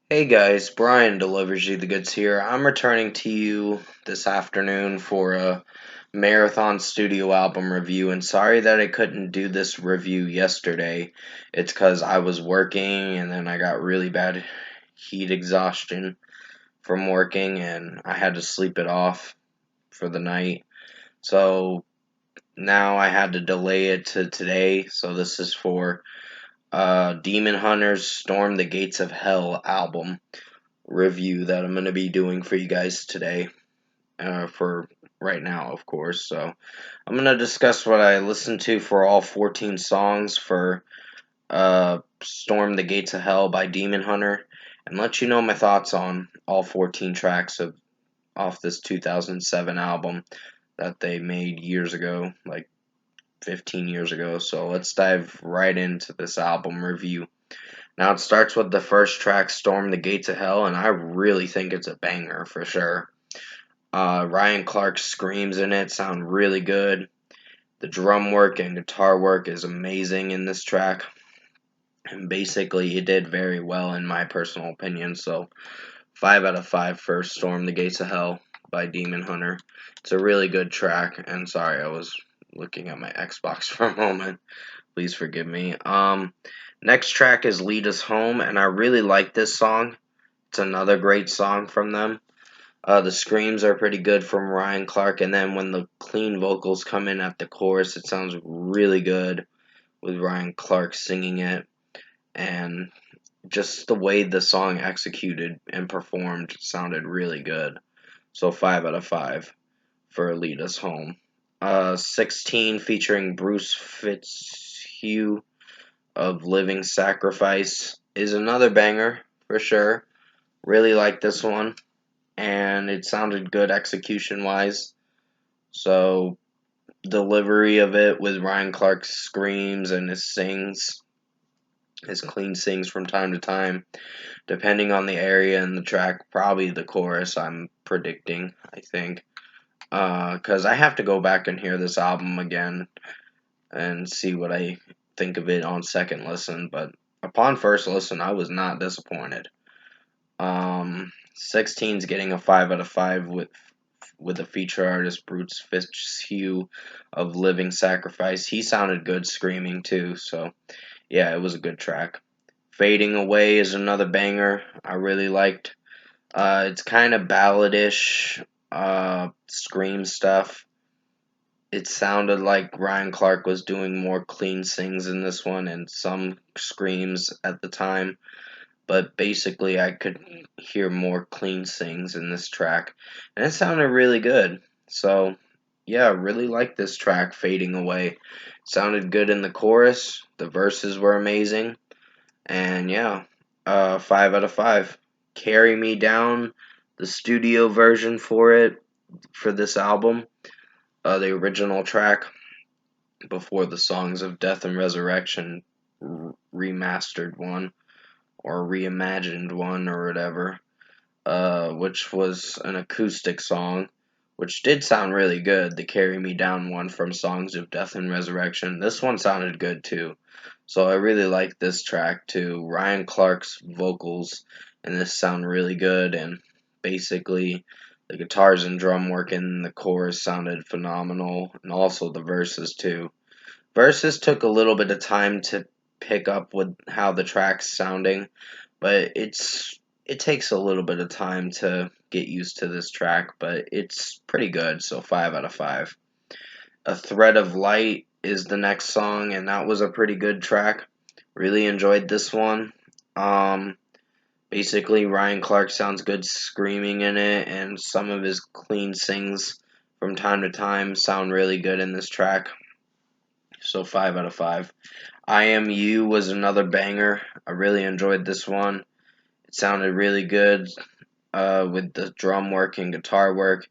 Hey guys, Brian delivers you the goods here. I'm returning to you this afternoon for a Marathon Studio album review, and sorry that I couldn't do this review yesterday. It's because I was working and then I got really bad heat exhaustion from working and I had to sleep it off for the night. So now I had to delay it to today, so this is for Demon Hunter's Storm the Gates of Hell album review that I'm going to be doing for you guys today, for right now, of course. So I'm going to discuss what I listened to for all 14 songs for Storm the Gates of Hell by Demon Hunter and let you know my thoughts on all 14 tracks of off this 2007 album that they made years ago, like 15 years ago. So let's dive right into this album review. Now it starts with the first track, Storm the Gates of Hell, and I really think it's a banger for sure. Ryan Clark's screams in it sound really good. The drum work and guitar work is amazing in this track. And basically, it did very well in my personal opinion. So, 5 out of 5 for Storm the Gates of Hell by Demon Hunter. It's a really good track. And sorry, I was looking at my Xbox for a moment. Please forgive me. Next track is Lead Us Home, and I really like this song. It's another great song from them. The screams are pretty good from Ryan Clark, and then when the clean vocals come in at the chorus, it sounds really good with Ryan Clark singing it, and just the way the song executed and performed sounded really good. So 5 out of 5 for Lead Us Home. 16 featuring Bruce Fitzhugh of Living Sacrifice is another banger for sure. Really like this one, and it sounded good execution wise. So, delivery of it with Ryan Clark's screams and his clean sings from time to time, depending on the area and the track. Probably the chorus, I'm predicting, I think. Because I have to go back and hear this album again and see what I think of it on second listen. But upon first listen, I was not disappointed. 16's getting a 5 out of 5 with the feature artist Bruce Fitzhugh of Living Sacrifice. He sounded good screaming too, so yeah, it was a good track. Fading Away is another banger I really liked. It's kind of balladish, scream stuff. It sounded like Ryan Clark was doing more clean sings in this one and some screams at the time, but basically I could hear more clean sings in this track, and it sounded really good. So, yeah, really like this track, Fading Away. Sounded good in the chorus, the verses were amazing, and yeah, 5 out of 5. Carry Me Down, the studio version for it, for this album, the original track before the Songs of Death and Resurrection remastered one or reimagined one or whatever, which was an acoustic song, which did sound really good. The Carry Me Down one from Songs of Death and Resurrection. This one sounded good too. So I really like this track too. Ryan Clark's vocals and this sound really good, and basically the guitars and drum work in the chorus sounded phenomenal, and also the verses too. Verses took a little bit of time to pick up with how the track's sounding, but it takes a little bit of time to get used to this track, but it's pretty good, so 5 out of 5. A Thread of Light is the next song, and that was a pretty good track. Really enjoyed this one. Um, Basically, Ryan Clark sounds good screaming in it, and some of his clean sings from time to time sound really good in this track, so 5 out of 5. I Am You was another banger. I really enjoyed this one. It sounded really good, with the drum work and guitar work,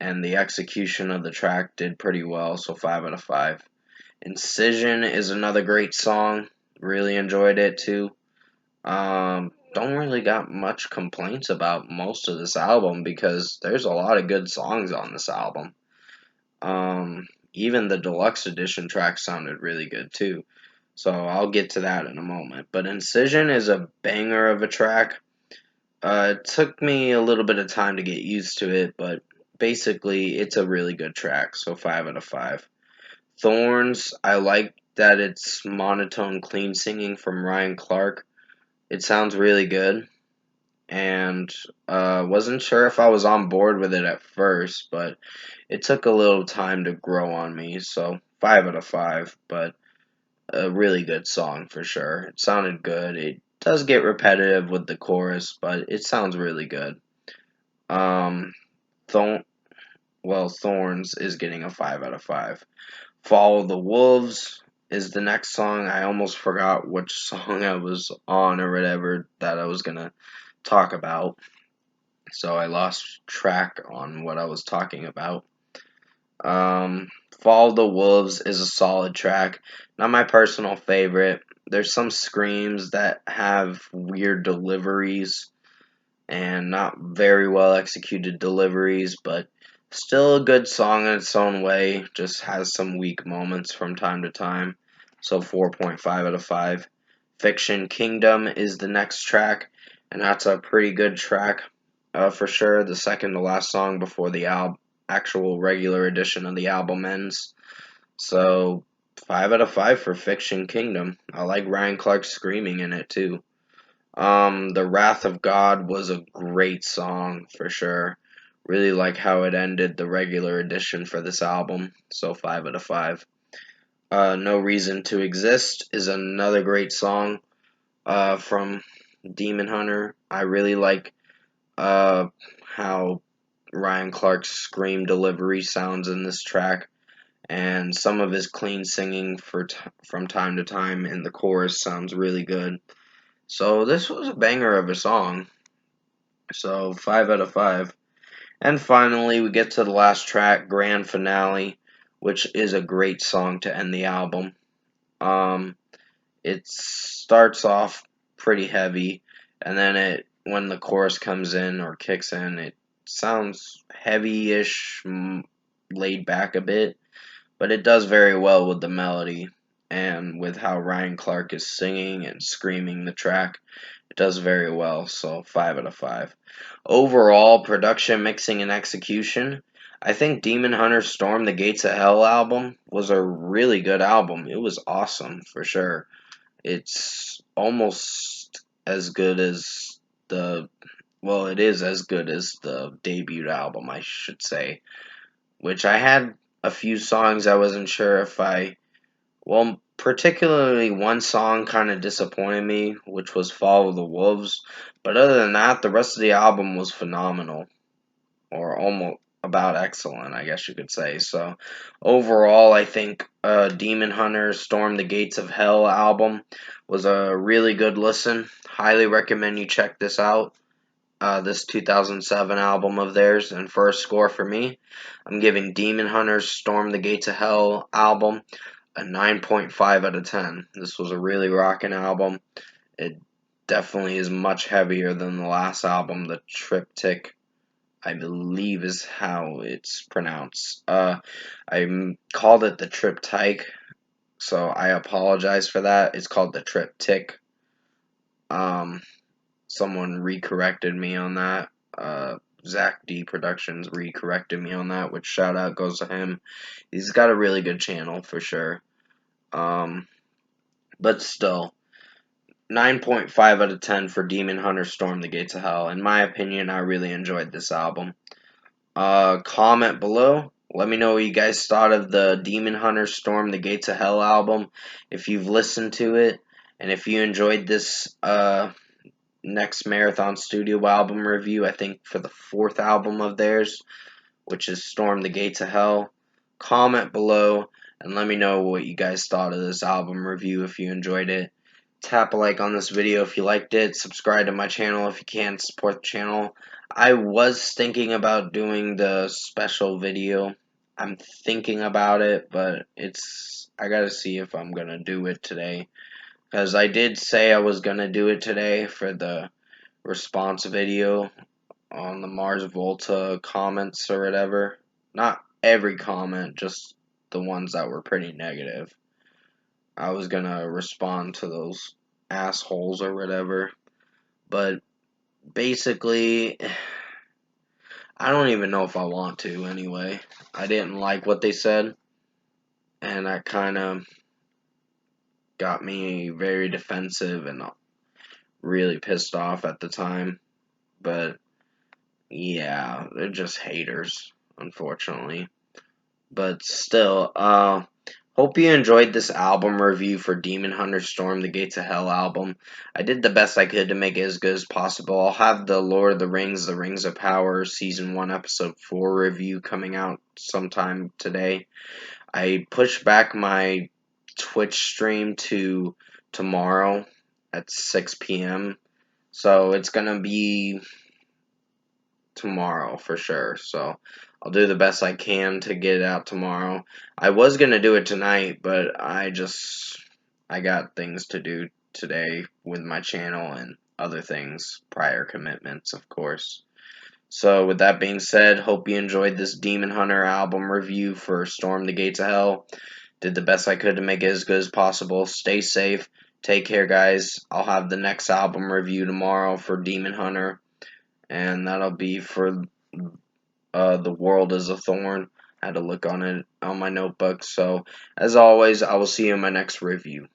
and the execution of the track did pretty well, so 5 out of 5. Incision is another great song. Really enjoyed it too. Don't really got much complaints about most of this album because there's a lot of good songs on this album. Even the deluxe edition track sounded really good too. So I'll get to that in a moment. But Incision is a banger of a track. It took me a little bit of time to get used to it, but basically it's a really good track, so 5 out of 5. Thorns, I like that it's monotone clean singing from Ryan Clark. It sounds really good, and wasn't sure if I was on board with it at first, but it took a little time to grow on me, so 5 out of 5, but a really good song for sure. It sounded good. It does get repetitive with the chorus, but it sounds really good. Um, Thorn, Thorns is getting a 5 out of 5. Follow the Wolves is the next song. I almost forgot which song I was on or whatever that I was gonna talk about, so I lost track on what I was talking about. Follow the Wolves is a solid track. Not my personal favorite. There's some screams that have weird deliveries and not very well executed deliveries, but still a good song in its own way. Just has some weak moments from time to time. So 4.5 out of 5. Fiction Kingdom is the next track, and that's a pretty good track for sure. The second to last song before the actual regular edition of the album ends. So 5 out of 5 for Fiction Kingdom. I like Ryan Clark screaming in it too. The Wrath of God was a great song for sure. Really like how it ended the regular edition for this album. So 5 out of 5. No Reason to Exist is another great song from Demon Hunter. I really like how Ryan Clark's scream delivery sounds in this track, and some of his clean singing from time to time in the chorus sounds really good. So this was a banger of a song. So 5 out of 5. And finally, we get to the last track, Grand Finale, which is a great song to end the album. Um, it starts off pretty heavy, and then when the chorus comes in or kicks in, it sounds heavy-ish, laid back a bit, but it does very well with the melody and with how Ryan Clark is singing and screaming the track. It does very well, so 5 out of 5. Overall, production, mixing, and execution, I think Demon Hunter Storm the Gates of Hell album was a really good album. It was awesome, for sure. It's almost as good as it is as good as the debut album, I should say. Which I had a few songs I wasn't sure if particularly one song kind of disappointed me, which was Follow the Wolves. But other than that, the rest of the album was phenomenal, or almost about excellent, I guess you could say. So, overall, I think Demon Hunter Storm the Gates of Hell album was a really good listen. Highly recommend you check this out. This 2007 album of theirs, and for a score for me, I'm giving Demon Hunter's Storm the Gates of Hell album a 9.5 out of 10. This was a really rocking album. It definitely is much heavier than the last album, the Triptych, I believe is how it's pronounced. I called it the Triptych, so I apologize for that. It's called the Triptych. Um, Someone recorrected me on that. Zach D Productions recorrected me on that, which shout out goes to him. He's got a really good channel for sure. Um, but still, 9.5 out of 10 for Demon Hunter Storm the Gates of Hell. In my opinion, I really enjoyed this album. Comment below. Let me know what you guys thought of the Demon Hunter Storm the Gates of Hell album. If you've listened to it, and if you enjoyed this next Marathon Studio album review, I think for the fourth album of theirs, which is Storm the Gates of Hell. Comment below and let me know what you guys thought of this album review if you enjoyed it. Tap a like on this video if you liked it. Subscribe to my channel if you can. Support the channel. I was thinking about doing the special video. I'm thinking about it, but I gotta see if I'm gonna do it today. Because I did say I was gonna do it today for the response video on the Mars Volta comments or whatever. Not every comment, just the ones that were pretty negative. I was gonna respond to those assholes or whatever. But basically, I don't even know if I want to anyway. I didn't like what they said, and that kind of got me very defensive and really pissed off at the time. But yeah, they're just haters, unfortunately. But still, hope you enjoyed this album review for Demon Hunter Storm the Gates of Hell album. I did the best I could to make it as good as possible. I'll have the Lord of the Rings of Power Season 1 Episode 4 review coming out sometime today. I pushed back my Twitch stream to tomorrow at 6 p.m. So it's gonna be tomorrow for sure. So I'll do the best I can to get it out tomorrow. I was gonna do it tonight, but I got things to do today with my channel and other things, prior commitments, of course. So with that being said, hope you enjoyed this Demon Hunter album review for Storm the Gates of Hell. Did the best I could to make it as good as possible. Stay safe. Take care, guys. I'll have the next album review tomorrow for Demon Hunter, and that'll be for The World is a Thorn. I had to look on it on my notebook. So, as always, I will see you in my next review.